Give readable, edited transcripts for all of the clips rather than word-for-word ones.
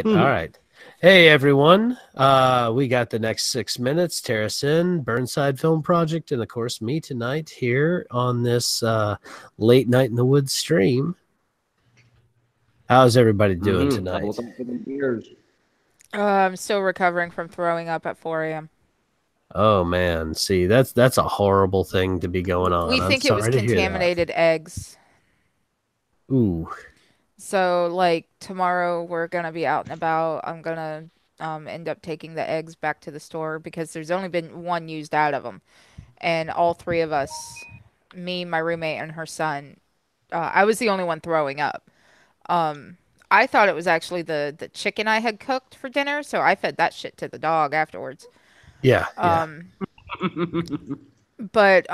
All right. Hey, everyone. We got the next 6 minutes. Terra, Synn, Burnside Film Project, and, of course, me tonight here on this late night in the woods stream. How's everybody doing tonight? I'm still recovering from throwing up at 4 a.m. Oh, man. See, that's a horrible thing to be going on. We think it was contaminated eggs. Ooh. So, like, tomorrow we're going to be out and about. I'm going to end up taking the eggs back to the store because there's only been one used out of them. And all three of us, me, my roommate, and her son, I was the only one throwing up. I thought it was actually the chicken I had cooked for dinner, so I fed that shit to the dog afterwards. Yeah. But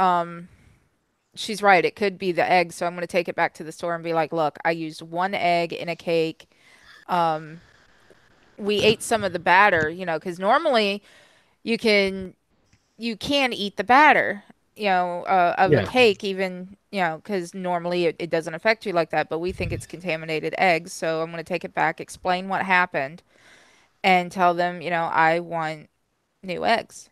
she's right. It could be the egg, so I'm going to take it back to the store and be like, look, I used one egg in a cake. We ate some of the batter, you know, because normally you can eat the batter, you know, of a cake, even, you know, because normally it doesn't affect you like that. But we think it's contaminated eggs, so I'm going to take it back, explain what happened, and tell them, you know, I want new eggs.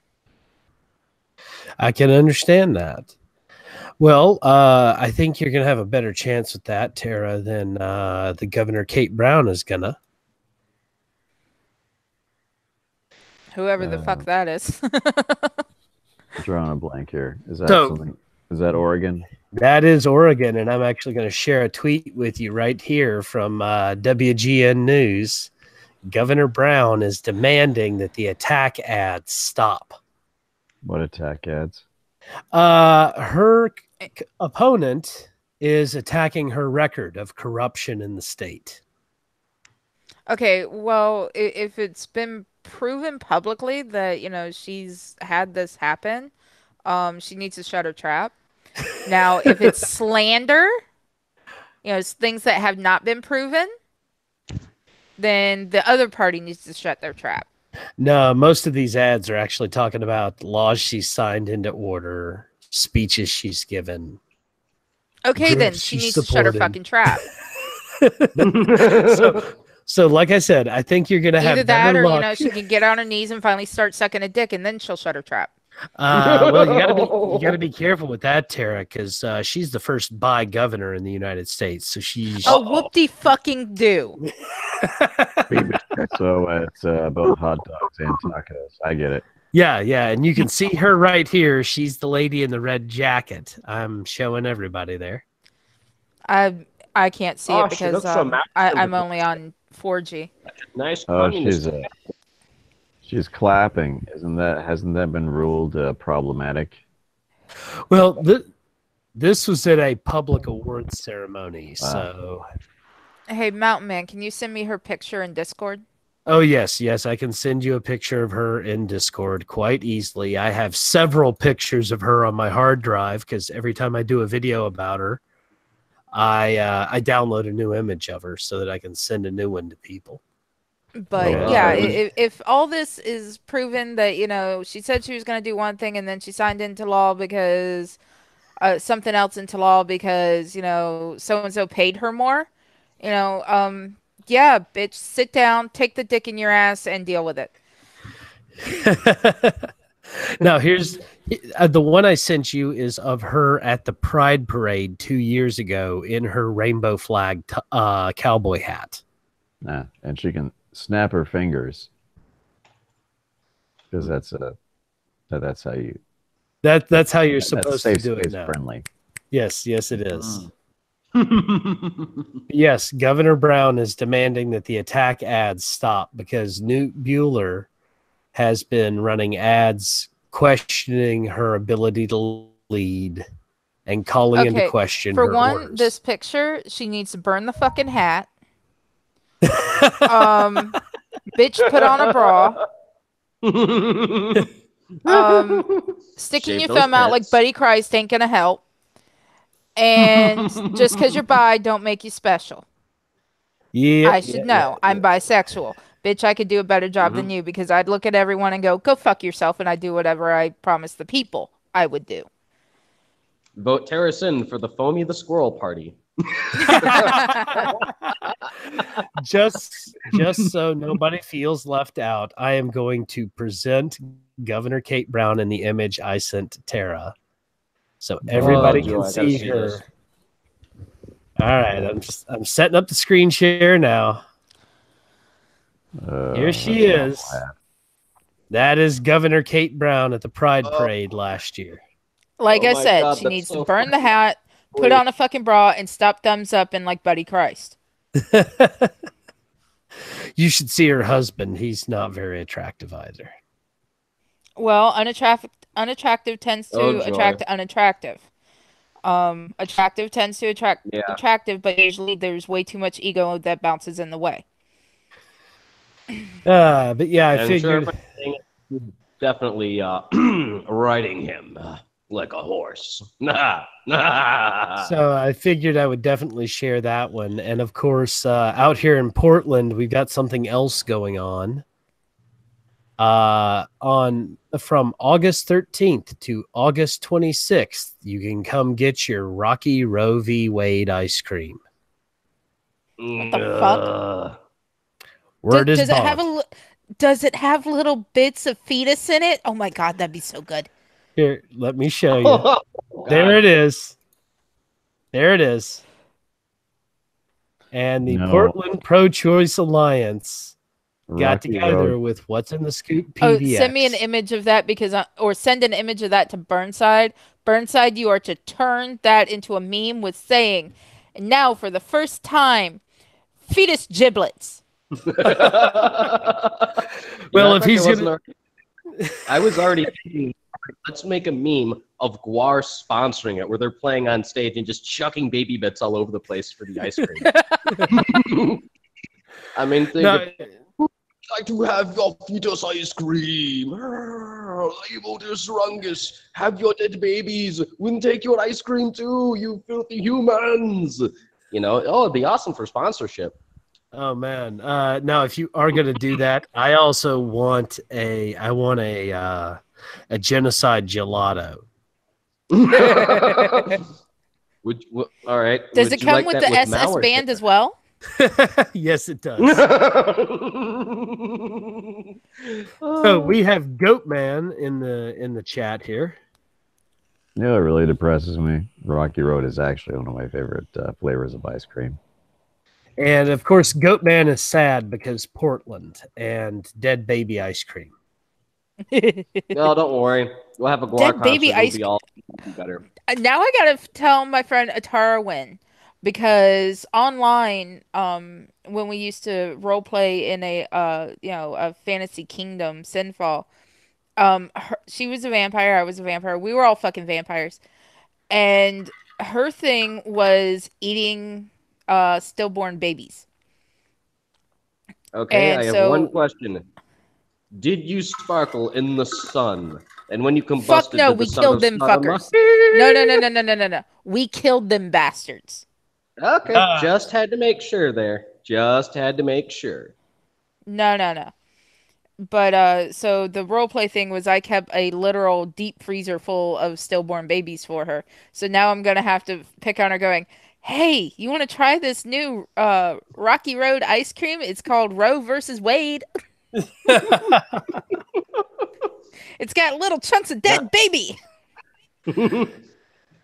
I can understand that. Well, I think you're going to have a better chance with that, Terra, than the Governor Kate Brown is going to. Whoever the fuck that is. Drawing a blank here. Is that something? Is that Oregon? That is Oregon, and I'm actually going to share a tweet with you right here from WGN News. Governor Brown is demanding that the attack ads stop. What attack ads? Her opponent is attacking her record of corruption in the state. Okay, well, if it's been proven publicly that, you know, she's had this happen, she needs to shut her trap. Now, if it's slander, you know, it's things that have not been proven, then the other party needs to shut their trap. No, most of these ads are actually talking about laws she's signed into order, speeches she's given. Okay, then she needs to shut her fucking trap. So, like I said, I think you're going to have either that or, luck. you know, she can get on her knees and finally start sucking a dick, and then she'll shut her trap. Well, you gotta be careful with that, Terra, because she's the first bi governor in the United States. So she's whoop-de-fucking do. So it's both hot dogs and tacos. I get it. Yeah, and you can see her right here. She's the lady in the red jacket. I'm showing everybody there. I can't see it because I'm only on 4G. Nice. Oh, she's clapping. Hasn't that been ruled problematic? Well, this was at a public awards ceremony, so. Hey, Mountain Man, can you send me her picture in Discord? Oh, yes, I can send you a picture of her in Discord quite easily. I have several pictures of her on my hard drive because every time I do a video about her, I download a new image of her so that I can send a new one to people. But yeah, if all this is proven that, you know, she said she was going to do one thing and then she signed into law because something else into law because, you know, so-and-so paid her more, you know, yeah, bitch, sit down, take the dick in your ass and deal with it. Now, here's the one I sent you is of her at the Pride Parade 2 years ago in her rainbow flag cowboy hat. Nah, and she can snap her fingers because that's how you. That's how you're supposed to do it now. Friendly. Yes, it is. Yes, Governor Brown is demanding that the attack ads stop because Newt Bueller has been running ads questioning her ability to lead and calling into question her orders. This picture, she needs to burn the fucking hat. Bitch, put on a bra. Sticking your thumb out like Buddy Christ ain't gonna help. And just because you're bi, don't make you special. Yeah, I should know. I'm bisexual. Bitch, I could do a better job than you because I'd look at everyone and go fuck yourself, and I'd do whatever I promised the people I would do. Vote Terra Synn for the Foamy the Squirrel Party. just so nobody feels left out, I am going to present Governor Kate Brown in the image I sent to Terra, so everybody can see her. All right, I'm setting up the screen share now. Here she is. That is Governor Kate Brown at the Pride Parade last year. Like I said, she needs to burn the hat, put on a fucking bra, and stop thumbs up in like Buddy Christ. You should see her husband. He's not very attractive either. Well, unattractive tends to attract unattractive. Attractive tends to attract attractive, but usually there's way too much ego that bounces in the way. But yeah, I figured definitely riding him like a horse. So I figured I would definitely share that one. And of course, out here in Portland, we've got something else going on. From August 13th to August 26th, you can come get your Rocky Roe v. Wade ice cream. What the fuck? Word is does it have little bits of fetus in it? Oh my god, that'd be so good. Here, let me show you. There it is. There it is. And the Portland Pro-Choice Alliance got together with What's in the Scoop PDX. Oh, send me an image of that or send an image of that to Burnside. Burnside, you are to turn that into a meme with saying, and now for the first time, fetus giblets. Well, if he's gonna... I was already thinking, let's make a meme of Guar sponsoring it, where they're playing on stage and just chucking baby bits all over the place for the ice cream. I mean, like to have your fetus ice cream. This rungus. Have your dead babies. We'll take your ice cream too, you filthy humans. You know, it'd be awesome for sponsorship. Oh man. Now if you are gonna do that, I also want a genocide gelato. All right. Does it come with the SS band as well? Yes, it does. So we have Goatman in the chat here. You know what really depresses me? Rocky Road is actually one of my favorite flavors of ice cream. And of course, Goatman is sad because Portland and dead baby ice cream. No, don't worry. We'll have a Guar concert. Baby ice cream. Better. Now I gotta tell my friend Atara when, because online, when we used to role play in a fantasy kingdom, Sinfall, she was a vampire, I was a vampire, we were all fucking vampires, and her thing was eating stillborn babies. Okay, and I have one question. Did you sparkle in the sun? And when you combusted, fuck no, we killed them fuckers. No. We killed them bastards. Okay, just had to make sure there. Just had to make sure. No. But so the roleplay thing was I kept a literal deep freezer full of stillborn babies for her. So now I'm gonna have to pick on her going, hey, you want to try this new Rocky Road ice cream? It's called Roe versus Wade. It's got little chunks of dead baby.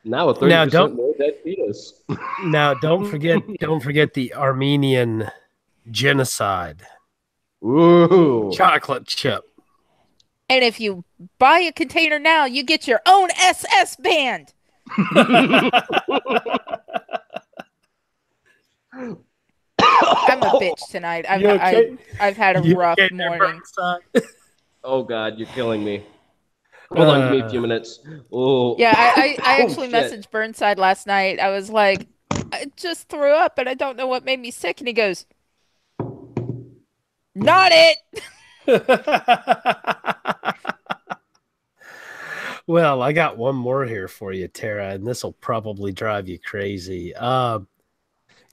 Now a 30% more dead fetus. Now don't forget the Armenian genocide. Ooh. Chocolate chip. And if you buy a container now, you get your own SS band. I'm a bitch tonight. I've had a rough morning. Oh God, you're killing me. Hold on, give me a few minutes. Oh. Yeah, I actually messaged Burnside last night. I was like, I just threw up and I don't know what made me sick. And he goes, not it. Well, I got one more here for you, Terra, and this will probably drive you crazy.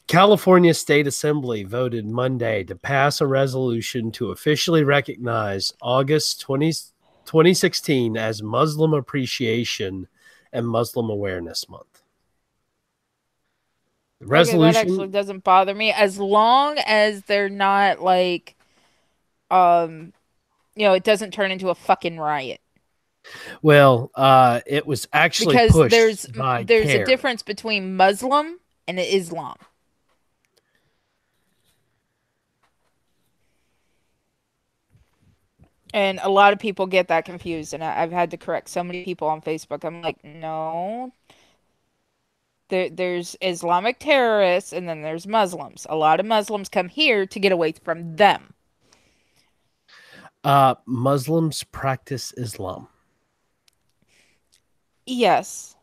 California State Assembly voted Monday to pass a resolution to officially recognize August 2016 as Muslim Appreciation and Muslim Awareness Month. The Okay, that actually resolution. doesn't bother me as long as they're not like, it doesn't turn into a fucking riot. Well, it was actually Because pushed by there's a CARE. difference between Muslim and Islam. And a lot of people get that confused, and I've had to correct so many people on Facebook. I'm like, no, there's Islamic terrorists, and then there's Muslims. A lot of Muslims come here to get away from them. Muslims practice Islam. Yes,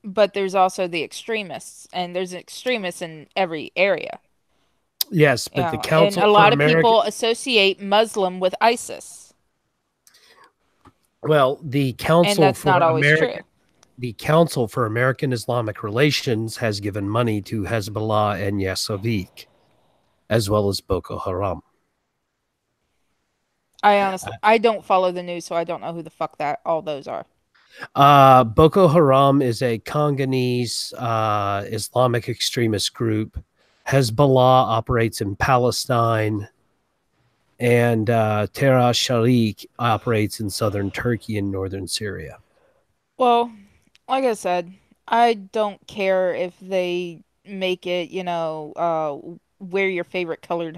but there's also the extremists, and there's extremists in every area. Yes, but the And Council a for lot of American. people associate Muslim with ISIS. Well, the And Council that's for not always American. true. The Council for American Islamic Relations has given money to Hezbollah and Yasavik, as well as Boko Haram. I don't follow the news, so I don't know who the fuck that all those are. Boko Haram is a Congolese Islamic extremist group. Hezbollah operates in Palestine, and Terra Sharik operates in southern Turkey and northern Syria. Well, like I said, I don't care if they make it, wear your favorite colored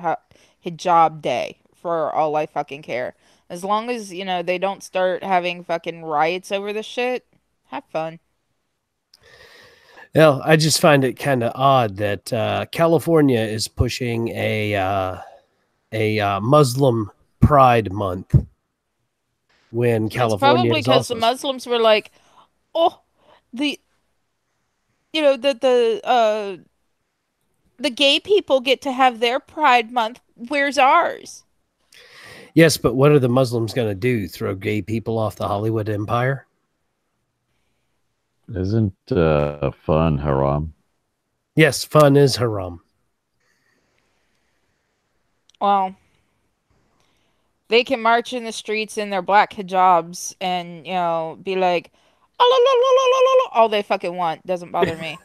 hijab day for all I fucking care. As long as, they don't start having fucking riots over the shit, have fun. Well, I just find it kind of odd that California is pushing a Muslim Pride Month when It's California probably is because the also. Muslims were like, oh, the, you know, the gay people get to have their Pride Month. Where's ours? Yes, but what are the Muslims going to do? Throw gay people off the Hollywood empire? Isn't fun haram? Yes, fun is haram. Well, they can march in the streets in their black hijabs and, be like, "Ah, la, la, la, la, la, la," all they fucking want. Doesn't bother me.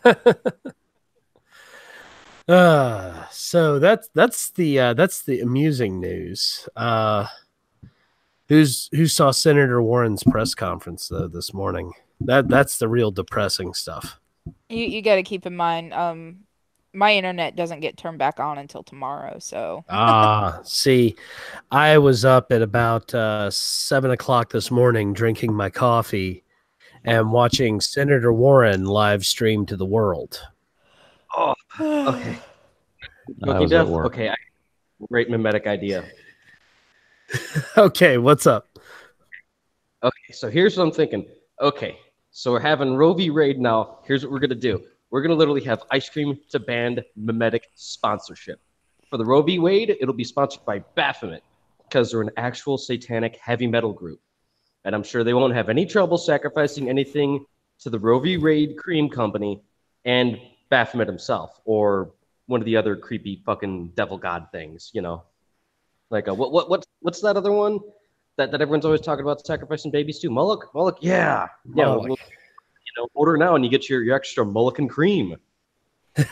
So that's the amusing news. Who saw Senator Warren's press conference though this morning? That's the real depressing stuff. You got to keep in mind, my internet doesn't get turned back on until tomorrow, so. See, I was up at about 7 o'clock this morning drinking my coffee and watching Senator Warren live stream to the world. Oh, okay. I was at work. Okay, great mimetic idea. Okay, what's up? Okay, so here's what I'm thinking. Okay, so we're having Roe v. Wade now. Here's what we're going to do. We're going to literally have Ice Cream to Band mimetic sponsorship. For the Roe v. Wade, it'll be sponsored by Baphomet because they're an actual satanic heavy metal group. And I'm sure they won't have any trouble sacrificing anything to the Roe v. Wade Cream Company and Baphomet himself or one of the other creepy fucking devil god things, Like what's that other one that everyone's always talking about sacrificing babies to? Moloch, yeah. Moloch. Well, order now and you get your extra Moloch and cream.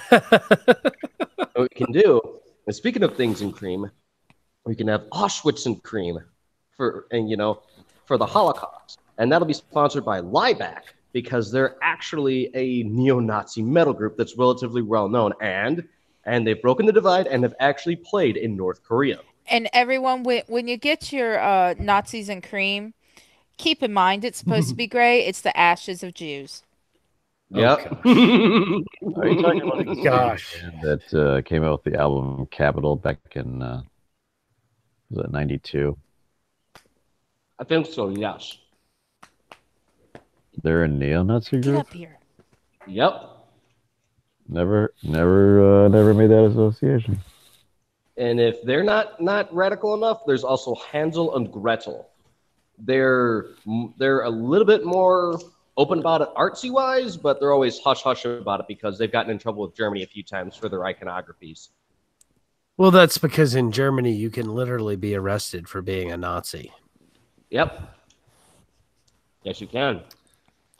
What we can do, and speaking of things in cream, we can have Auschwitz and cream for the Holocaust, and that'll be sponsored by Lieback because they're actually a neo-Nazi metal group that's relatively well known, and they've broken the divide and have actually played in North Korea. And everyone, when you get your Nazis and cream, keep in mind it's supposed to be gray. It's the ashes of Jews. Yep. Are you talking about the Gosh. band that came out with the album Capital back in was it 92? I think so, yes. They're a neo-Nazi Get group. up here. Yep. Never made that association. And if they're not radical enough, there's also Hansel and Gretel. They're a little bit more open about it artsy-wise, but they're always hush-hush about it because they've gotten in trouble with Germany a few times for their iconographies. Well, that's because in Germany you can literally be arrested for being a Nazi. Yep. Yes, you can.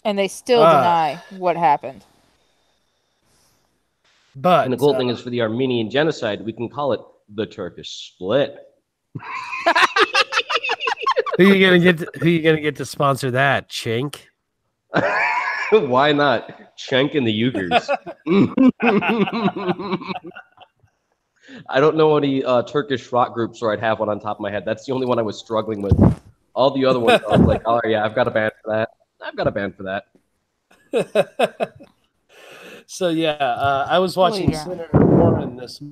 And they still deny what happened. But And the cool thing is, for the Armenian genocide, we can call it the Turkish split. who you gonna get to sponsor that, Chink? Why not? Schenk and the Uyghurs. I don't know any Turkish rock groups where I'd have one on top of my head. That's the only one I was struggling with. All the other ones, I was like, oh yeah, I've got a band for that. I've got a band for that. So yeah, I was watching Senator Warren this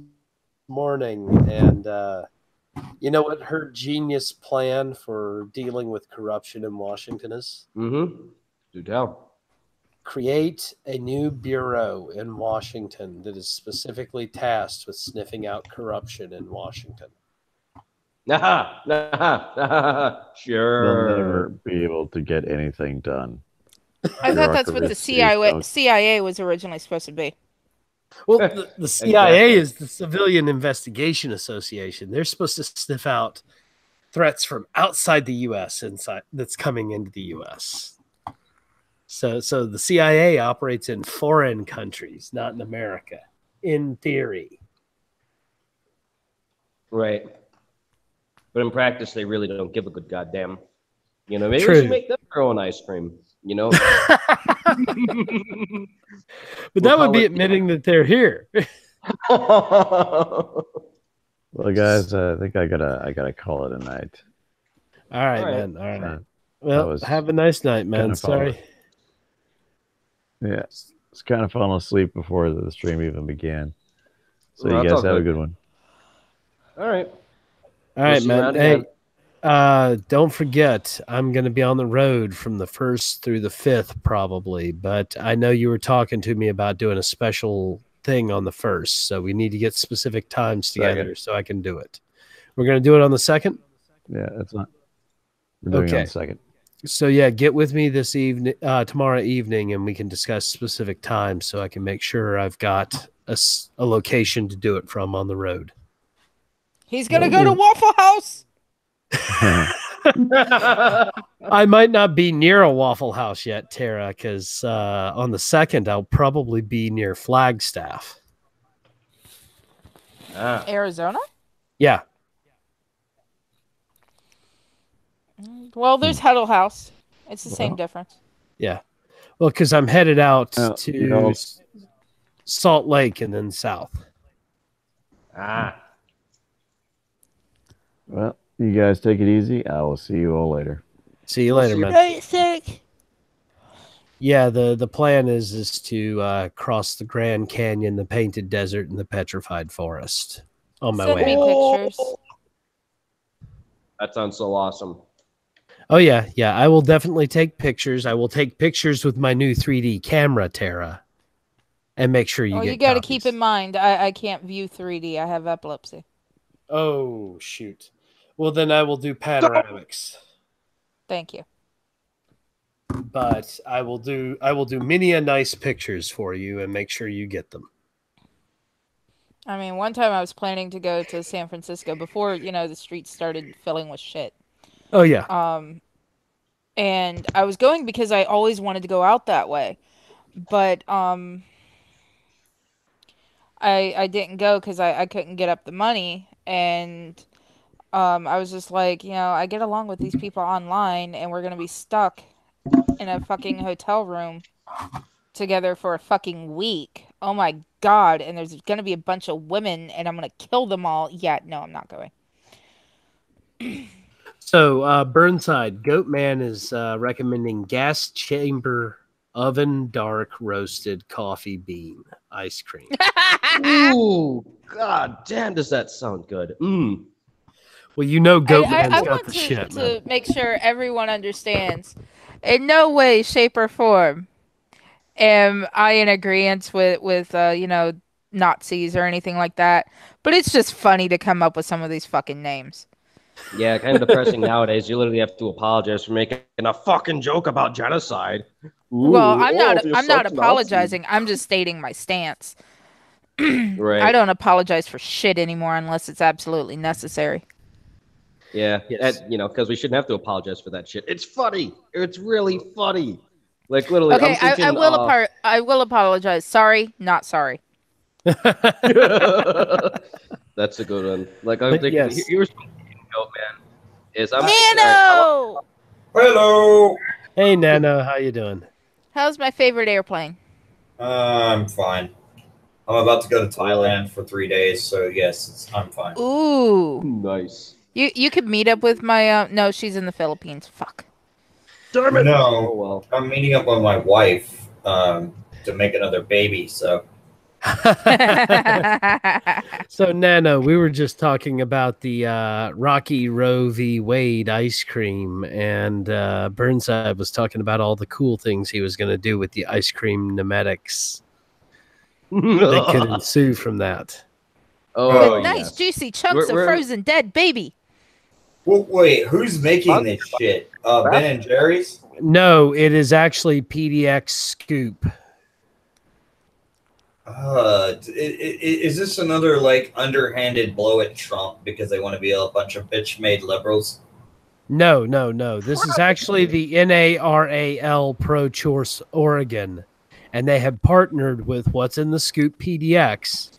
morning, and you know what her genius plan for dealing with corruption in Washington is? Mm-hmm. Do tell. Create a new bureau in Washington that is specifically tasked with sniffing out corruption in Washington. Sure. They'll never be able to get anything done. I thought that's what the CIA was originally supposed to be. Well, the CIA is the Civilian Investigation Association. They're supposed to sniff out threats from outside the U.S. that's coming into the U.S. So the CIA operates in foreign countries, not in America, in theory. Right. But in practice, they really don't give a good goddamn. You know, maybe True. we should make them their own ice cream, you know? But that would be admitting that they're here. Well, guys, I think I gotta call it a night. All right, man. All right. Well, have a nice night, man. Sorry. Yeah, it's kind of falling asleep before the stream even began. So Well, you guys have a good one. All right. All right, man. Hey, don't forget, I'm going to be on the road from the 1st through the 5th probably, but I know you were talking to me about doing a special thing on the 1st, so we need to get specific times together so I can do it. We're going to do it on the 2nd? Yeah, that's not. We're doing it on the 2nd. So yeah, get with me this evening, tomorrow evening, and we can discuss specific times so I can make sure I've got a location to do it from on the road. He's going to go to Waffle House. I might not be near a Waffle House yet, Terra, because on the 2nd, I'll probably be near Flagstaff. Arizona? Yeah. Well, there's Huddle House. It's the same difference. Yeah. Well, because I'm headed out to Salt Lake and then south. Well, you guys take it easy. I will see you all later. See you later, man. Yeah, the plan is to cross the Grand Canyon, the Painted Desert, and the Petrified Forest on my way. Send me pictures. That sounds so awesome. Oh, yeah. Yeah, I will definitely take pictures. I will take pictures with my new 3D camera, Terra, and make sure you get you got to copies. keep in mind, I can't view 3D. I have epilepsy. Oh, shoot. Well, then I will do panoramics. Thank you. But I will do many nice pictures for you and make sure you get them. I mean, one time I was planning to go to San Francisco before, the streets started filling with shit. Oh, yeah. And I was going because I always wanted to go out that way. But I didn't go because I couldn't get up the money. And I was just like, I get along with these people online and we're going to be stuck in a fucking hotel room together for a fucking week. Oh my God. And there's going to be a bunch of women and I'm going to kill them all. Yeah, no, I'm not going. So, Burnside, Goatman is recommending gas chamber oven dark roasted coffee bean ice cream. Ooh, God damn, does that sound good? Well, Goatman's got the shit, to make sure everyone understands, in no way, shape, or form am I in agreement with Nazis or anything like that. But it's just funny to come up with some of these fucking names. Yeah, kind of depressing nowadays. You literally have to apologize for making a fucking joke about genocide. Well, I'm not apologizing. I'm just stating my stance. Right. I don't apologize for shit anymore unless it's absolutely necessary. Yeah, because we shouldn't have to apologize for that shit. It's funny. It's really funny. Like literally. Okay, I will apologize. Sorry, not sorry. That's a good one. Like I'm thinking, yes. here's what Goat Man is. I'm Nano! Hello. Hey, Nano, how you doing? How's my favorite airplane? I'm fine. I'm about to go to Thailand for 3 days, so yes, I'm fine. Ooh. nice. You could meet up with my no, she's in the Philippines. Fuck. Darn it. No, Oh well. I'm meeting up with my wife to make another baby. So So, Nano, we were just talking about the Rocky Roe v. Wade ice cream, and Burnside was talking about all the cool things he was going to do with the ice cream pneumatics that could ensue from that. Oh, With nice yes. juicy chunks of We're- frozen dead baby. well, wait, who's making this shit? Ben and Jerry's? No, it is actually PDX Scoop. Is this another like underhanded blow at Trump because they want to be a bunch of bitch-made liberals? No. This is actually the NARAL Pro Choice Oregon, and they have partnered with What's in the Scoop PDX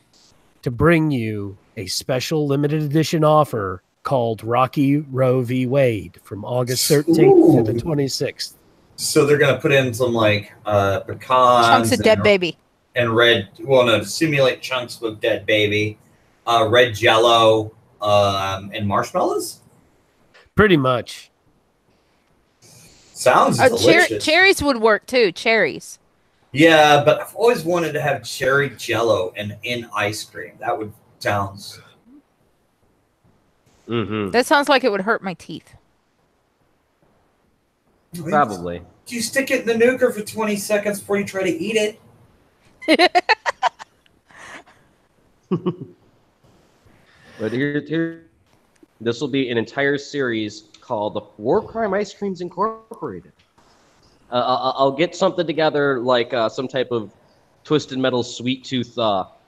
to bring you a special limited edition offer called Rocky Roe v. Wade from August 13th to the 26th. So they're gonna put in some like pecans, Chunks of dead baby. and red. Well, no, to simulate chunks of dead baby, red Jello, and marshmallows. Pretty much. Sounds delicious. Cherries would work too. Cherries. Yeah, but I've always wanted to have cherry Jello and in ice cream. That would sounds. Mm-hmm. That sounds like it would hurt my teeth. Probably. You stick it in the nuker for 20 seconds before you try to eat it. But here, this will be an entire series called the War Crime Ice Creams Incorporated. I'll get something together like some type of Twisted Metal sweet tooth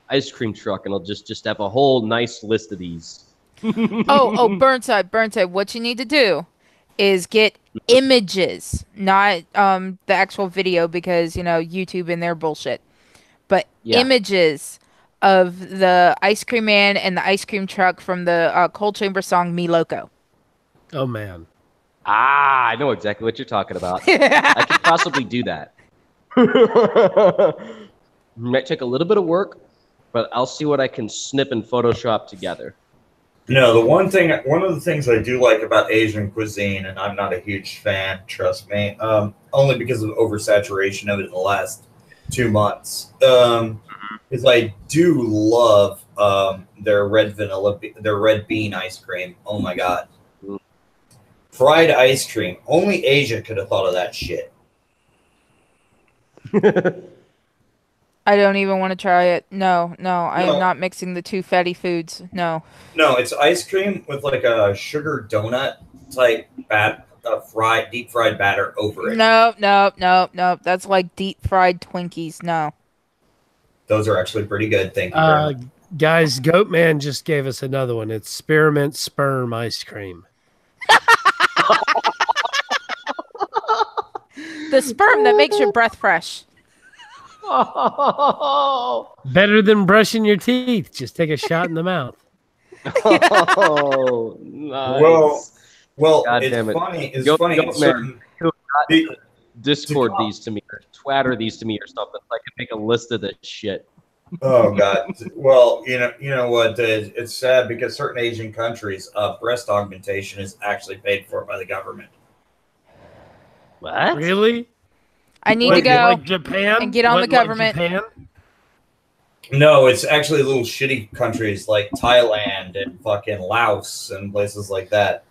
ice cream truck, and I'll just have a whole nice list of these. Burnside. What you need to do is get images, not the actual video, because YouTube and their bullshit, but images of the ice cream man and the ice cream truck from the Cold Chamber song "Me Loco." Oh, man. I know exactly what you're talking about. I could possibly do that. Might take a little bit of work, but I'll see what I can snip and Photoshop together. No, one of the things I do like about Asian cuisine, and I'm not a huge fan, trust me, only because of oversaturation of it in the last 2 months, is I do love their red bean ice cream. Oh my god. Fried ice cream. Only Asia could have thought of that shit. I don't even want to try it. No, I am not mixing the two fatty foods. No. No, it's ice cream with like a sugar donut type deep fried batter over it. No. That's like deep fried Twinkies. No. Those are actually pretty good. Thank you very much. Guys, Goatman just gave us another one. It's spearmint sperm ice cream. The sperm that makes your breath fresh. Better than brushing your teeth. Just take a shot in the mouth. Oh, nice. Well, God it's damn it. funny. It's Go- funny. go, in man. certain, Discord these to me, or Twitter these to me, or something. I can make a list of this shit. oh god. Well, you know what? It's sad because certain Asian countries, breast augmentation is actually paid for by the government. What? Really? I need to go Like Japan? and get on the Like government. Japan? No, it's actually little shitty countries like Thailand and fucking Laos and places like that.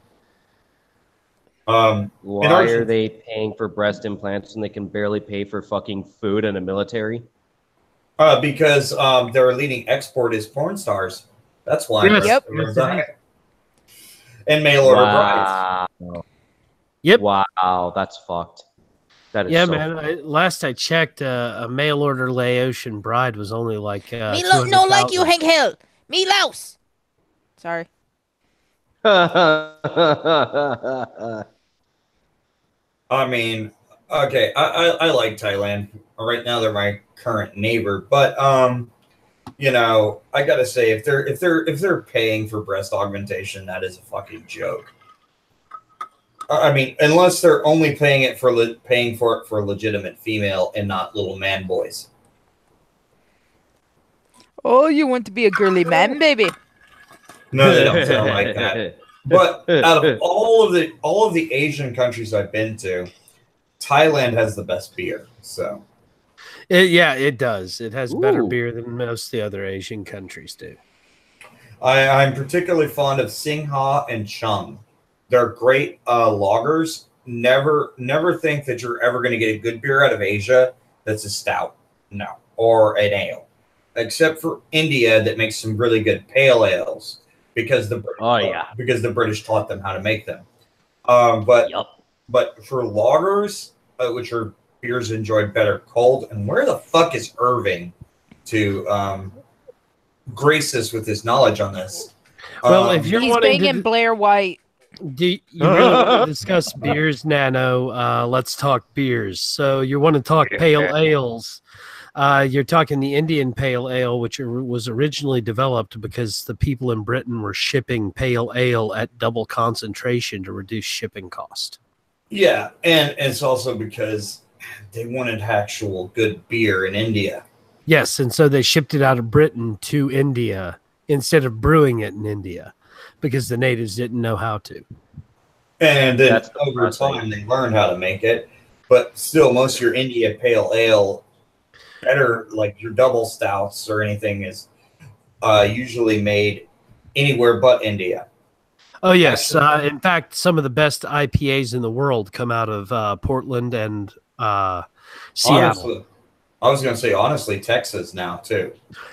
Why are they paying for breast implants when they can barely pay for fucking food in a military? Because their leading export is porn stars. That's why. Yes. Yep. And mail order brides. Yep. Wow, that's fucked. That is Yeah, so man. Last I checked, a mail order Laotian bride was only like Me no like you, 200,000. Hank Hill. Me Laos. Sorry. I mean, okay, I like Thailand. Right now, they're my current neighbor, but you know, I gotta say, if they're paying for breast augmentation, that is a fucking joke. I mean, unless they're only paying for it for legitimate female and not little man boys. Oh, you want to be a girly man, baby? No, they don't sound like that. But out of all of the Asian countries I've been to, Thailand has the best beer. So, Yeah, it does. It has better Ooh. beer than most of the other Asian countries do. I'm particularly fond of Singha and Chung. They're great lagers. Never think that you're ever going to get a good beer out of Asia that's a stout, no, or an ale, except for India that makes some really good pale ales because the British taught them how to make them. But for lagers, which are beers enjoyed better cold, and where the fuck is Irving to grace us with his knowledge on this? Well, if you're He's wanting banging Blair White. do you really want to discuss beers, Nano? Let's talk beers. So you want to talk pale ales. You're talking the Indian pale ale, which was originally developed because the people in Britain were shipping pale ale at double concentration to reduce shipping cost. Yeah, and it's also because they wanted actual good beer in India. Yes, and so they shipped it out of Britain to India instead of brewing it in India because the natives didn't know how to. And then over time, they learned how to make it. But still, most of your India pale ale, better like your double stouts or anything, is usually made anywhere but India. Oh, yes. In fact, some of the best IPAs in the world come out of Portland and Seattle. Honestly, I was going to say, honestly, Texas now, too.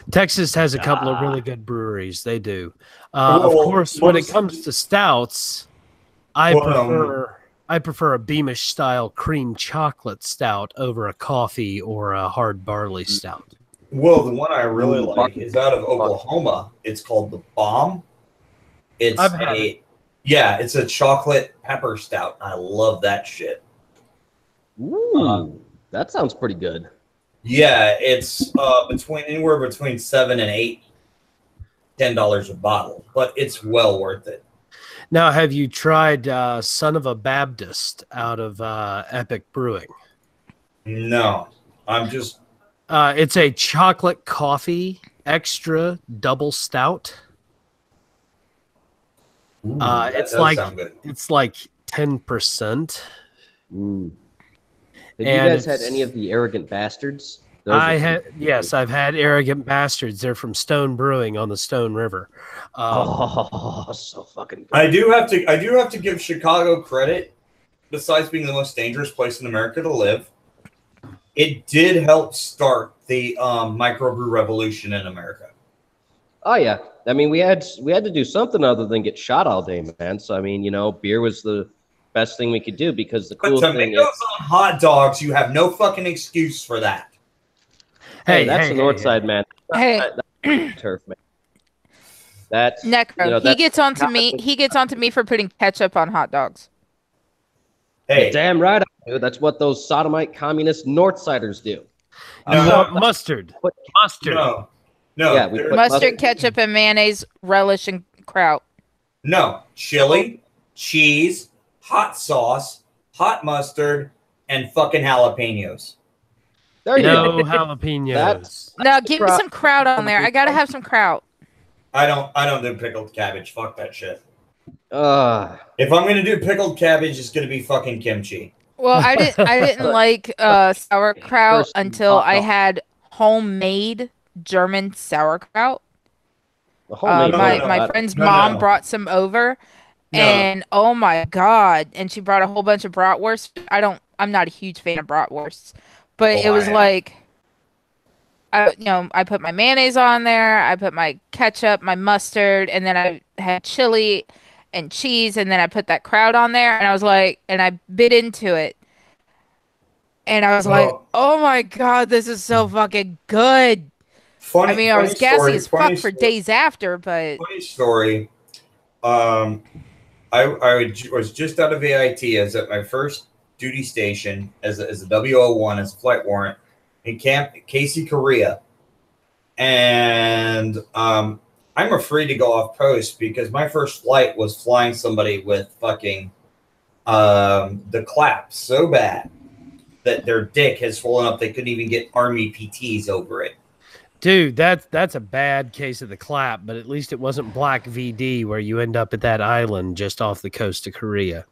Texas has a couple of really good breweries. They do. Of course, when it comes to stouts, I prefer a Beamish-style cream chocolate stout over a coffee or a hard barley stout. Well, the one I really like is out of Oklahoma. It's called the Bomb. It's a chocolate pepper stout. I love that shit. Ooh, that sounds pretty good. Yeah, it's anywhere between $7 and $10 a bottle, but it's well worth it. Now, have you tried Son of a Baptist out of Epic Brewing? No, I'm just. It's a chocolate coffee extra double stout. Ooh, it's like 10%. Have you guys had any of the Arrogant Bastards? Yes, I've had Arrogant Bastards. They're from Stone Brewing on the Stone River. So fucking good. I do have to give Chicago credit. Besides being the most dangerous place in America to live, it did help start the microbrew revolution in America. Oh yeah, I mean we had to do something other than get shot all day, man. So I mean, beer was the best thing we could do because the cool thing is on hot dogs. You have no fucking excuse for that. Hey, that's the north side, man. That's turf, man. That's Necro. He gets onto me. He gets onto me for putting ketchup on hot dogs. Hey, damn right, I do. That's what those sodomite communist Northsiders do. Mustard. Mustard. No. Yeah, mustard, ketchup, and mayonnaise, relish, and kraut. No, chili, cheese, hot sauce, hot mustard, and fucking jalapenos. There you no go. Jalapenos. No, give me some kraut on there. I gotta have some kraut. I don't do pickled cabbage. Fuck that shit. If I'm gonna do pickled cabbage, it's gonna be fucking kimchi. Well, I didn't like sauerkraut until I had homemade German sauerkraut. My friend's mom brought some over, and oh my god! And she brought a whole bunch of bratwurst. I'm not a huge fan of bratwursts, but it was like, I put my mayonnaise on there, I put my ketchup, my mustard, and then I had chili and cheese, and then I put that kraut on there, and I was like, and I bit into it, and I was like, oh my god, this is so fucking good. I was gassy as fuck for days after, but funny story. I was just out of AIT. I was at my first duty station as a W01 as a flight warrant in Camp Casey, Korea, and I'm afraid to go off post because my first flight was flying somebody with fucking the clap so bad that their dick has swollen up they couldn't even get Army PTs over it. Dude, that's a bad case of the clap, but at least it wasn't Black VD where you end up at that island just off the coast of Korea.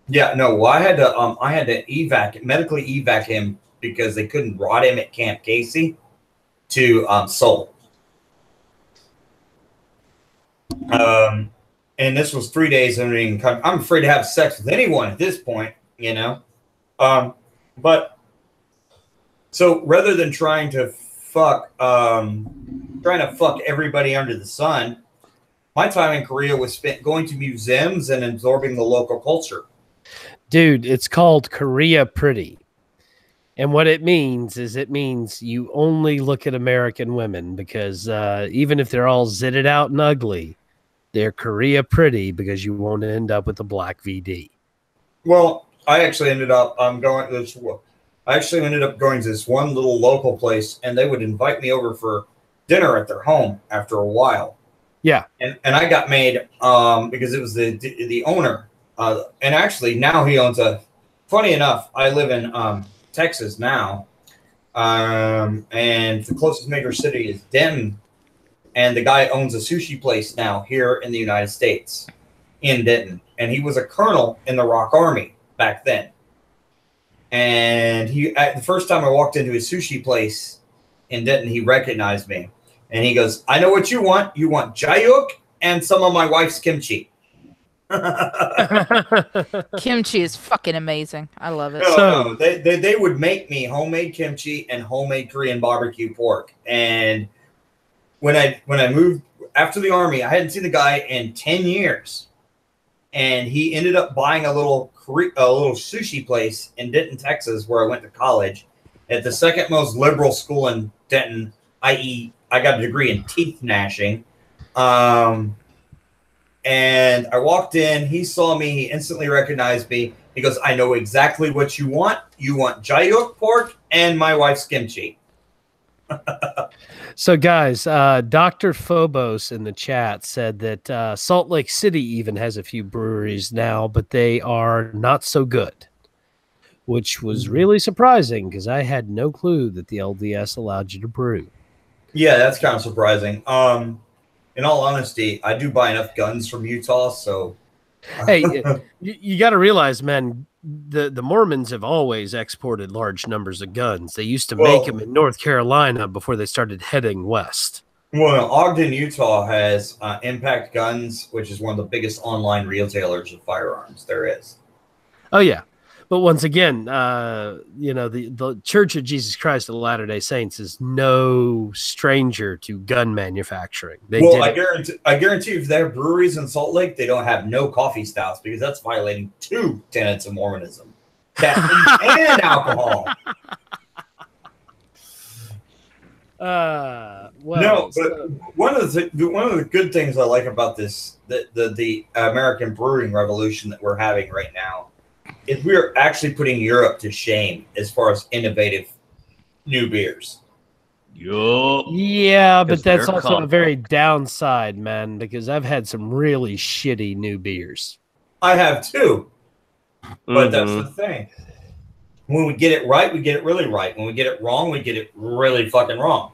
Yeah, no, well, I had to medically evac him because they couldn't rot him at Camp Casey to Seoul. And this was 3 days. I'm afraid to have sex with anyone at this point, you know. But so rather than trying to fuck everybody under the sun, my time in Korea was spent going to museums and absorbing the local culture. Dude, it's called Korea Pretty. And what it means is you only look at American women because even if they're all zitted out and ugly, they're Korea Pretty because you won't end up with the Black VD. Well, I actually ended up going to this one little local place, and they would invite me over for dinner at their home after a while. Yeah, and I got made because it was the owner, and actually now he owns a. Funny enough, I live in Texas now, and the closest major city is Denton, and the guy owns a sushi place now here in the United States, in Denton, and he was a colonel in the Rock Army back then. And the first time I walked into his sushi place in Denton, he recognized me. And he goes, I know what you want. You want jayuk and some of my wife's kimchi. Kimchi is fucking amazing. I love it. No, they would make me homemade kimchi and homemade Korean barbecue pork. And when I moved after the Army, I hadn't seen the guy in 10 years. And he ended up buying a little sushi place in Denton, Texas, where I went to college, at the second most liberal school in Denton, i.e., I got a degree in teeth gnashing. And I walked in. He saw me. He instantly recognized me. He goes, I know exactly what you want. You want jayuk pork and my wife's kimchi. So, guys, Dr. Phobos in the chat said that Salt Lake City even has a few breweries now, but they are not so good, which was really surprising because I had no clue that the LDS allowed you to brew. Yeah, that's kind of surprising. In all honesty, I do buy enough guns from Utah, so... Hey, you got to realize, man, the Mormons have always exported large numbers of guns. They used to make them in North Carolina before they started heading west. Well, Ogden, Utah has Impact Guns, which is one of the biggest online retailers of firearms there is. Oh, yeah. But once again, you know, the Church of Jesus Christ of the Latter-day Saints is no stranger to gun manufacturing. I guarantee if they have breweries in Salt Lake, they don't have no coffee stouts because that's violating 2 tenets of Mormonism. Caffeine and alcohol. Well, no, but one of the good things I like about this, the American brewing revolution that we're having right now, is we're actually putting Europe to shame as far as innovative new beers. Yeah, but that's also a very downside, man, because I've had some really shitty new beers. I have too. But that's the thing. When we get it right, we get it really right. When we get it wrong, we get it really fucking wrong.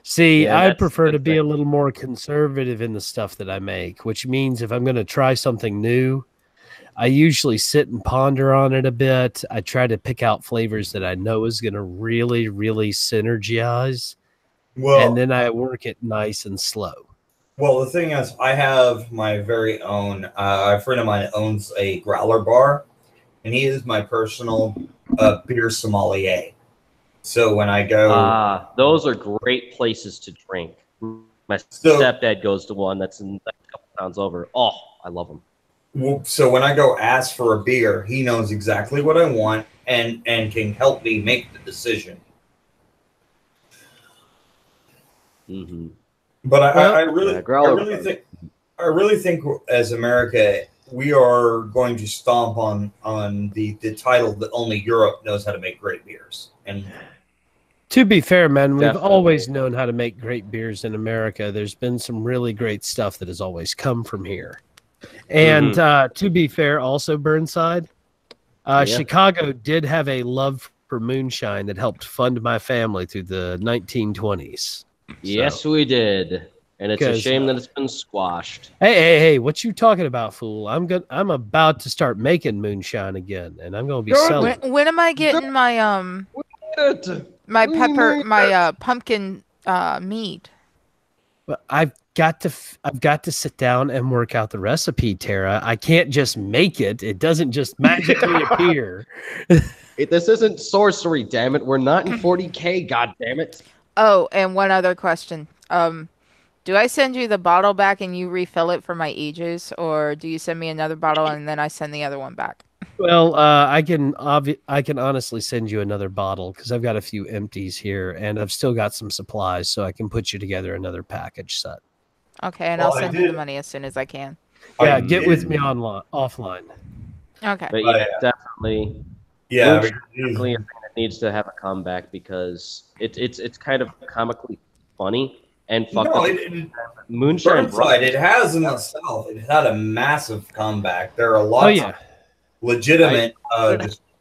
See, yeah, I prefer to be a little more conservative in the stuff that I make, which means if I'm going to try something new, I usually sit and ponder on it a bit. I try to pick out flavors that I know is going to really, really synergize. Well, and then I work it nice and slow. Well, the thing is, I have my very own, a friend of mine owns a growler bar, and he is my personal beer sommelier. So when I go... those are great places to drink. My stepdad goes to one that's a couple towns over. Oh, I love them. So when I go ask for a beer, he knows exactly what I want and can help me make the decision. Mm-hmm. But I really think as America, we are going to stomp on the title that only Europe knows how to make great beers. And To be fair, man, we've Definitely. always known how to make great beers in America. There's been some really great stuff that has always come from here. And to be fair, also Burnside, Chicago did have a love for moonshine that helped fund my family through the 1920s. Yes, we did. And it's a 'Cause, shame that it's been squashed. Hey, what you talking about, fool? I'm about to start making moonshine again, and I'm going to be selling. When am I getting my pumpkin mead? But I've got to sit down and work out the recipe, Terra. I can't just make it. It doesn't just magically appear. This isn't sorcery, damn it. We're not in 40K, god damn it. Oh, and one other question. Do I send you the bottle back and you refill it for my e-juice, or do you send me another bottle and then I send the other one back? Well, I can honestly send you another bottle because I've got a few empties here, and I've still got some supplies, so I can put you together another package set. Okay, and I'll send you the money as soon as I can. Yeah, get with me offline. Okay. But yeah, definitely. Yeah, definitely a thing that needs to have a comeback because it's kind of comically funny and fucked up. Moonshine Burnside, it has in the South. It had a massive comeback. There are lots of legitimate.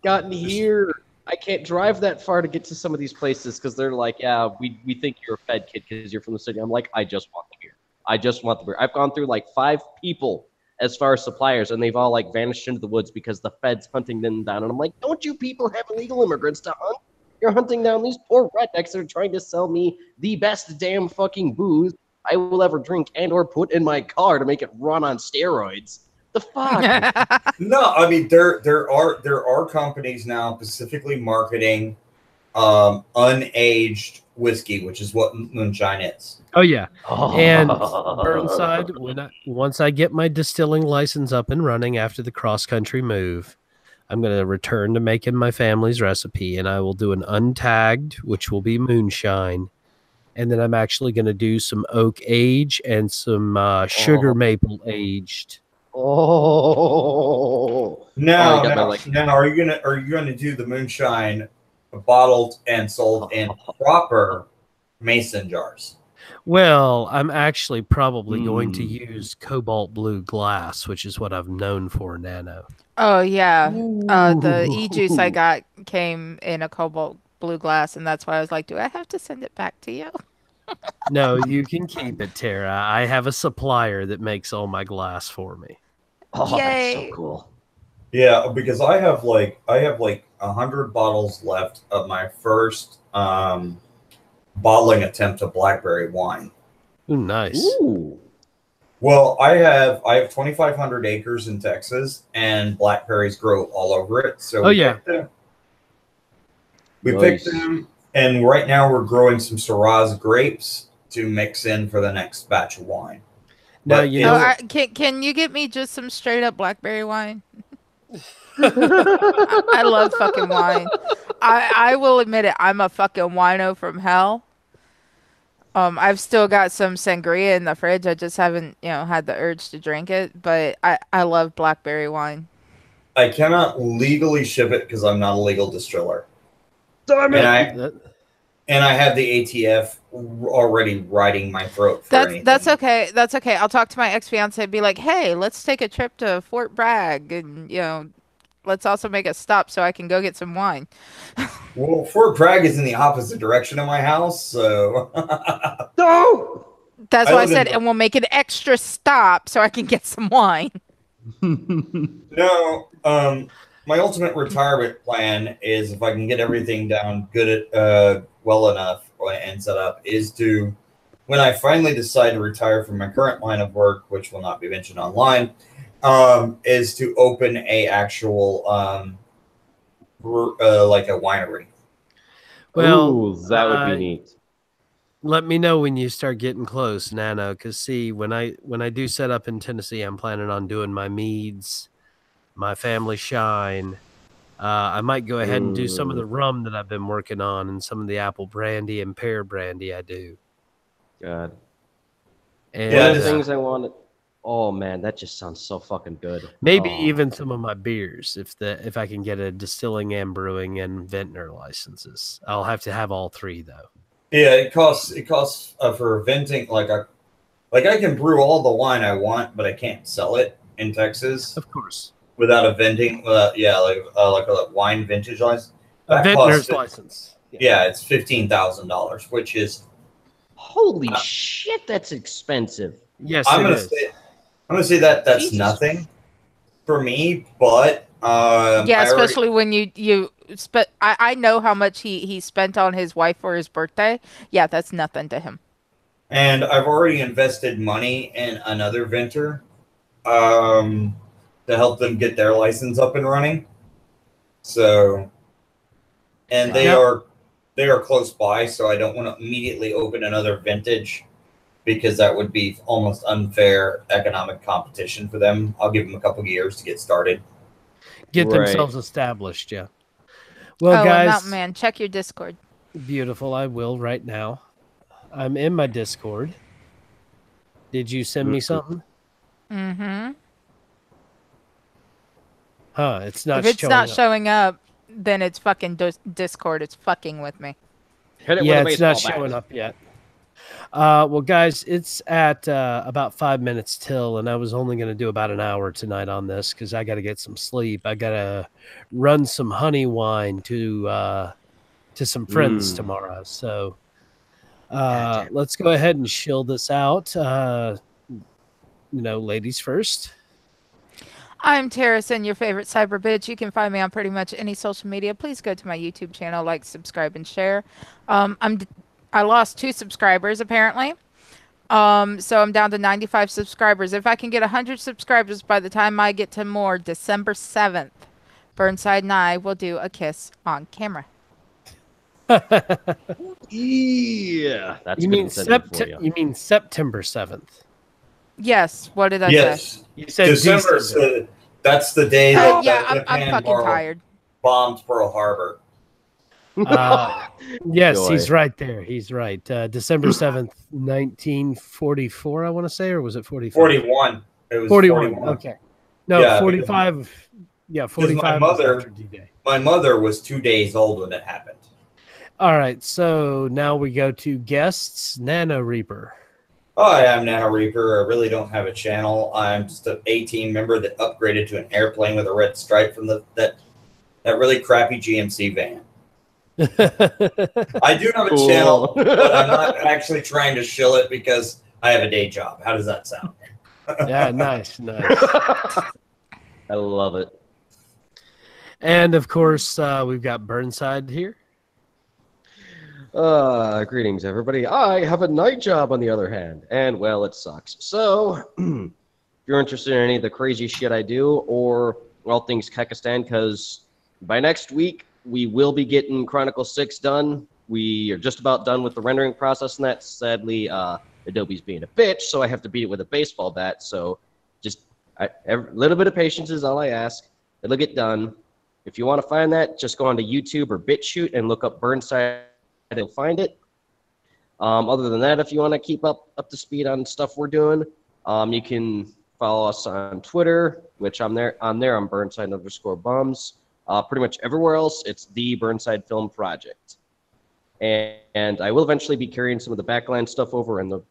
Gotten here. I can't drive that far to get to some of these places because they're like, yeah, we think you're a Fed kid because you're from the city. I'm like, I just want the beer. I just want the beer. I've gone through like 5 people as far as suppliers, and they've all like vanished into the woods because the Fed's hunting them down. And I'm like, don't you people have illegal immigrants to hunt? You're hunting down these poor rednecks that are trying to sell me the best damn fucking booze I will ever drink and or put in my car to make it run on steroids. The fuck? No, I mean there are companies now specifically marketing unaged whiskey, which is what moonshine is. Oh yeah, and Burnside. Once I get my distilling license up and running after the cross country move, I'm going to return to making my family's recipe, and I will do an untagged, which will be moonshine, and then I'm actually going to do some oak age and some sugar maple aged. Now, are you gonna do the moonshine bottled and sold in proper mason jars? Well, I'm actually probably going to use cobalt blue glass, which is what I've known for Nano. Oh yeah, the e-juice I got came in a cobalt blue glass, and that's why I was like, do I have to send it back to you? No, you can keep it, Terra. I have a supplier that makes all my glass for me. Oh, that's so cool. Yeah, because I have like 100 bottles left of my first bottling attempt of blackberry wine. Ooh, nice. Ooh. Well, I have 2,500 acres in Texas, and blackberries grow all over it. So we picked them, and right now we're growing some Shiraz grapes to mix in for the next batch of wine. No, you know, can you get me just some straight up blackberry wine? I love fucking wine. I will admit it. I'm a fucking wino from hell. I've still got some sangria in the fridge. I just haven't, had the urge to drink it. But I love blackberry wine. I cannot legally ship it because I'm not a legal distiller. And I have the ATF already riding my throat for anything. That's okay. That's okay. I'll talk to my ex-fiance and be like, hey, let's take a trip to Fort Bragg and, let's also make a stop so I can go get some wine. Well, Fort Bragg is in the opposite direction of my house, so... No! That's why I said, and we'll make an extra stop so I can get some wine. No, my ultimate retirement plan is, if I can get everything down good well enough and set up, is to, when I finally decide to retire from my current line of work, which will not be mentioned online, is to open a actual like a winery. Well, ooh, that would be neat. Let me know when you start getting close, Nano, because see, when I do set up in Tennessee, I'm planning on doing my meads, my family shine. I might go ahead and do some of the rum that I've been working on, and some of the apple brandy and pear brandy I do. God. And one of the things I wanted. Oh man, that just sounds so fucking good. Maybe Oh. even some of my beers if I can get a distilling and brewing and vintner licenses. I'll have to have all three though. Yeah, it costs for venting like I can brew all the wine I want, but I can't sell it in Texas Of course. without a vending. Like a wine vintage license. A That vintner's costs- license. Yeah, it's $15,000, which is Holy shit, that's expensive. Yes, I'm it gonna is. say that's Jesus. nothing for me, but Yeah, I already- especially when you spent. I know how much he spent on his wife for his birthday. Yeah, that's nothing to him. and I've already invested money in another venter to help them get their license up and running. So, and they Yep. are close by, so I don't want to immediately open another vintage because that would be almost unfair economic competition for them. I'll give them a couple of years to get started. Get Right. themselves established, yeah. Well, and guys, Mountain Man, check your Discord. beautiful. I will right now. I'm in my Discord. Did you send me something? Mm-hmm. Huh, it's not If it's showing not up. showing up, then it's fucking Discord. It's fucking with me. Hit it Yeah, with a it's not baseball bat. showing up yet. Well, guys, it's at about 5 minutes till, and I was only going to do about an hour tonight on this because I got to get some sleep. I got to run some honey wine to some friends tomorrow. So let's go ahead and chill this out. Ladies first. I'm Terra, Synn, your favorite cyber bitch. You can find me on pretty much any social media. Please go to my YouTube channel, like, subscribe, and share. I lost 2 subscribers apparently, so I'm down to 95 subscribers. If I can get 100 subscribers by the time I get to more, December 7th, Burnside and I will do a kiss on camera. Yeah, that's You a good mean incentive for you. You mean September 7th? Yes. What did I say? Yes, You said December. December. That's the day that Yeah, the I'm Japan fucking tired. bombed Pearl Harbor. Yes, Joy. he's right there. He's right. December 7th, 1944, I want to say, or was it 45? 41. It was 41. 41. Okay. No, Yeah, 45. Yeah, 45 was after D-Day. My mother was 2 days old when it happened. All right, so now we go to guests. Nano Reaper. Hi, I'm Nano Reaper. I really don't have a channel. I'm just an 18 member that upgraded to an airplane with a red stripe from that really crappy GMC van. I do have a Cool. channel, but I'm not actually trying to shill it because I have a day job. How does that sound? Yeah, nice. I love it. And of course, we've got Burnside here. Greetings, everybody. I have a night job, on the other hand, and, well, it sucks. So, if you're interested in any of the crazy shit I do, or all things Kekistan, because by next week, we will be getting Chronicle 6 done. We are just about done with the rendering process, and that, sadly, Adobe's being a bitch, so I have to beat it with a baseball bat. So, just a little bit of patience is all I ask. It'll get done. If you want to find that, just go onto YouTube or BitChute and look up Burnside. You'll find it. Other than that, if you want to keep up to speed on stuff we're doing, you can follow us on Twitter, which I'm there. I'm Burnside_bums. Pretty much everywhere else, it's the Burnside Film Project. And I will eventually be carrying some of the backline stuff over, and a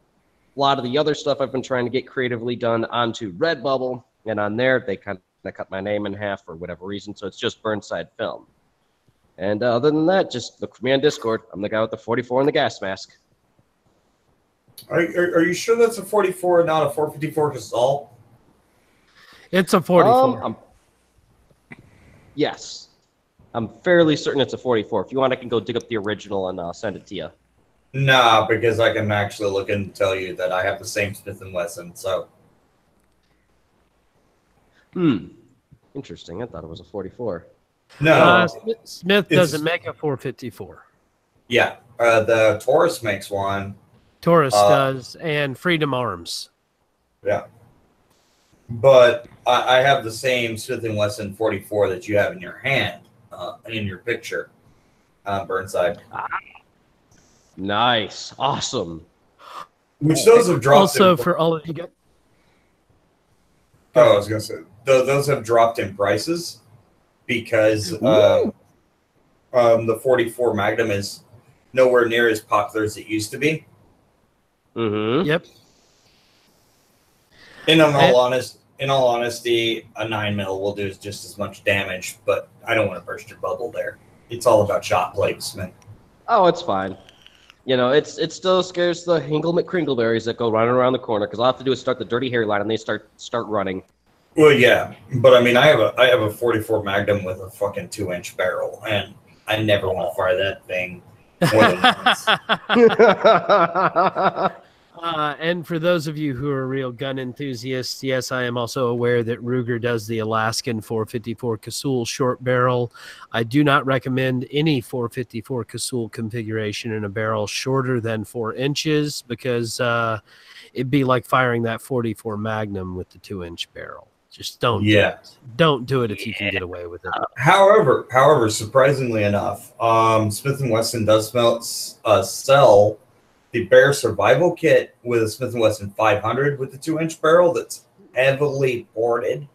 lot of the other stuff I've been trying to get creatively done onto RedBubble. And on there, they kind of cut my name in half for whatever reason, so it's just Burnside Film. And other than that, just look for me on Discord. I'm the guy with the 44 and the gas mask. Are you sure that's a 44 and not a 454 Gasol? It's a 44. Yes. I'm fairly certain it's a 44. If you want, I can go dig up the original and send it to you. Nah, because I can actually look and tell you that I have the same Smith & Wesson, so. Interesting. I thought it was a 44. No. Smith doesn't make a 454. Yeah. The Taurus makes one. Taurus does, and Freedom Arms. Yeah. But I have the same Smith & Wesson 44 that you have in your hand, in your picture, Burnside. Nice. Awesome. Which those have dropped. Also, for all of you guys, Oh, I was gonna say those have dropped in prices because the 44 Magnum is nowhere near as popular as it used to be. Mm-hmm. Yep. In all honesty, a 9mm will do just as much damage, but I don't want to burst your bubble there. It's all about shot placement. Oh, it's fine. You know, it still scares the Hingle McCringleberries that go running around the corner, because all I have to do is start the dirty hairline and they start running. Well, yeah, but I mean, I have a 44 Magnum with a fucking 2-inch barrel, and I never want to fire that thing more than once. And for those of you who are real gun enthusiasts, yes, I am also aware that Ruger does the Alaskan 454 Casull short barrel. I do not recommend any 454 Casull configuration in a barrel shorter than 4 inches because it'd be like firing that 44 Magnum with the 2-inch barrel. Just don't. Yeah. Don't do it if you can get away with it. However, surprisingly enough, Smith & Wesson does sell the Bear Survival Kit with a Smith & Wesson 500 with the 2-inch barrel that's heavily ported.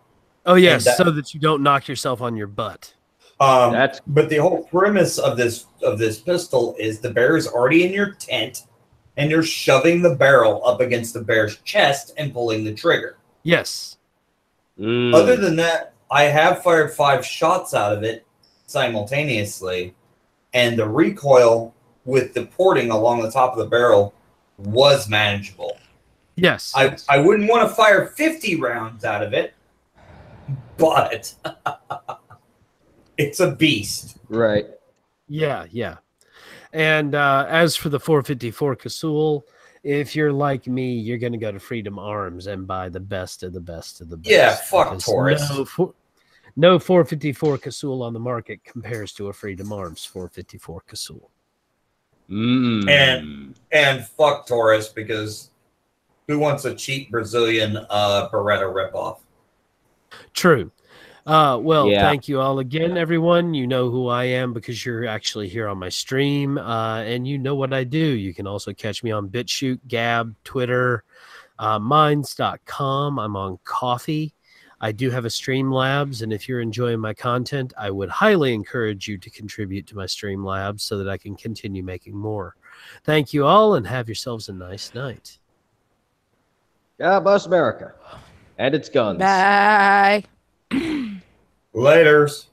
Oh yes, so that you don't knock yourself on your butt. But the whole premise of this pistol is the bear is already in your tent, and you're shoving the barrel up against the bear's chest and pulling the trigger. Yes. Other than that, I have fired 5 shots out of it simultaneously, and the recoil with the porting along the top of the barrel was manageable. Yes. I wouldn't want to fire 50 rounds out of it, but it's a beast. Right. Yeah, yeah. And as for the 454 Casull, if you're like me, you're going to go to Freedom Arms and buy the best of the best of the best. Yeah, fuck Taurus. No 454 Casull on the market compares to a Freedom Arms 454 Casull. And fuck Taurus, because who wants a cheap Brazilian Beretta ripoff? True. Thank you all again, everyone. You know who I am because you're actually here on my stream, and you know what I do. You can also catch me on BitChute, Gab, Twitter, Minds.com. I'm on Coffee. I do have a Streamlabs, and if you're enjoying my content, I would highly encourage you to contribute to my Streamlabs so that I can continue making more. Thank you all, and have yourselves a nice night. God bless America and its guns. Bye. Laters.